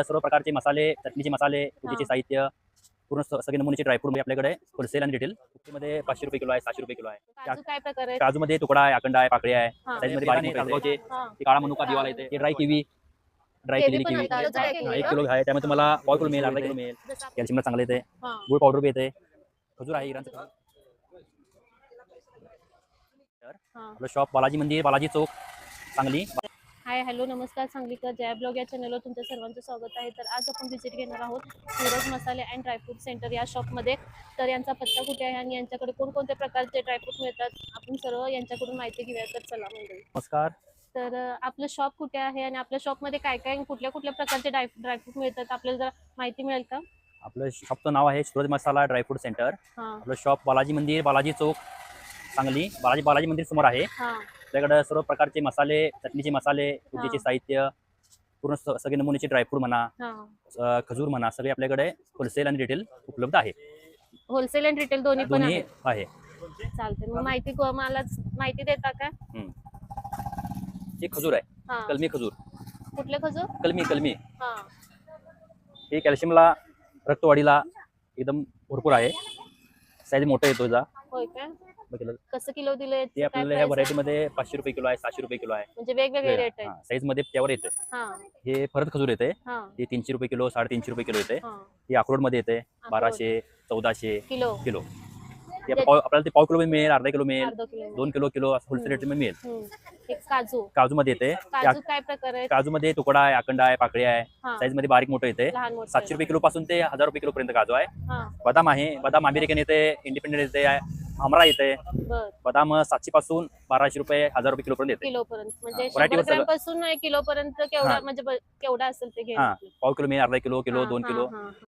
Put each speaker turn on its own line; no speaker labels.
सर्व प्रकारचे मसाले, चटणीचे मसाले, पूजेचे साहित्य, पूर्ण सगळे नमुन्याचे ड्रायफ्रूट आपल्याकडे होलसेल आणि रिटेल मध्ये 500 रुपये किलो आहे, 700 रुपये किलो आहे.
काजू काय प्रकार आहे?
काजूमध्ये तुकडा आहे, अखंड आहे, पाकळी आहे,
हा.
साईज मध्ये बारीक मोठे ते काळा मनुका दिवाला येते, ते ड्राय किवी, ड्राय
किवी
केलेली
पण
किवी
आता dry केली
1
का?
किलो आहे. त्यामध्ये तुम्हाला पाव किलो मिळेल, अर्धा किलो मिळेल. कॅल्शियमला चांगलं येते.
हा.
गुळ पावडर बी येते, खजूर आहे इराणचं.
हा.
आपलं शॉप बालाजी मंदिर, बालाजी चौक, सांगली.
हाय हॅलो नमस्कार सांगलीकर जय ब्लॉग या चॅनलवर तुमच्या सर्वांचं स्वागत आहे. तर आज आपण व्हिजिट घेणार आहोत सूरज मसाले अँड ड्रायफ्रूट सेंटर या शॉपमध्ये. तर यांचा पत्ता कुठे आहे आणि यांच्याकडे कोणकोणत्या प्रकारचे ड्रायफ्रूट मिळतात आपण सर्व यांच्याकडून माहिती घेऊया. तर चला मंडळी.
नमस्कार.
तर आपलं शॉप कुठे आहे आणि आपल्या शॉपमध्ये काय काय कुठल्या कुठल्या प्रकारचे ड्रायफ्रूट मिळतात आपल्याला जरा माहिती मिळेल का?
आपलं शॉपचं नाव आहे सूरज मसाला ड्रायफ्रूट सेंटर.
हा.
आपलं शॉप बालाजी मंदिर, बालाजी चौक, सांगली. बालाजी मंदिर समोर आहे.
हा.
आपल्याकडे सर्व प्रकारचे मसाले, चटणीचे मसाले, पूजेचे साहित्य, पूर्ण सगळे नमुन्याचे ड्रायफ्रूट म्हणा,
हा.
खजूर म्हणा, सगळे आपल्याकडे होलसेल आणि रिटेल उपलब्ध आहे.
होलसेल अँड रिटेल दोन्ही पण
दोन्ही
आहे.
आहे.
चालते. मग मला माहिती देता का?
हे खजूर आहे,
हा.
कलमी खजूर.
कुठले खजूर?
कलमी.
हा.
हे कॅल्शियमला, रक्तवाढीला एकदम भरपूर आहे. साईज मोठा येतो याचा.
होय काय?
बघितलं
कसं किलो दिले?
ते आपल्याला ह्या व्हरायटी मध्ये 500 रुपये किलो आहे, 700 रुपये किलो आहे.
म्हणजे वेगवेगळे रेट आहेत.
साईज मध्ये त्यावर येते.
हा.
हे परत खजूर येते,
हा.
हे 300 रुपये किलो, 350 रुपये किलो येते.
हा.
हे अक्रोड मध्ये येते 1200, 1400
किलो.
किलो. ते आपल्याला ते पाव किलो मिळेल, अर्धा किलो मिळेल,
अर्धा किलो.
2 किलो होलसेल रेट मध्ये मिळेल.
एक काजू.
काजू मध्ये येते,
काजू काय प्रकार आहे?
काजू मध्ये तुकडा आहे, अखंड आहे, पाकळी आहे,
हा.
साईज मध्ये बारीक मोठं येते.
लहान मोठं.
700 रुपये किलो पासून ते 1000 रुपये किलो पर्यंत काजू आहे.
हा.
बदाम आहे, बदाम अमेरिकन येते, इंडिपेंडेंट येते, अमरा येते.
बर.
बदाम 700 पासून 1200 रुपये, 1000 रुपये किलो पर्यंत येते.
किलो पर्यंत म्हणजे
variety
100
वर
ग्रॅम पासून 1 किलो पर्यंत केवढा म्हणजे केवढा असेल ते घ्यायला?
पाव किलो मिळेल, अर्धा किलो, 2
हा,
किलो.
हा,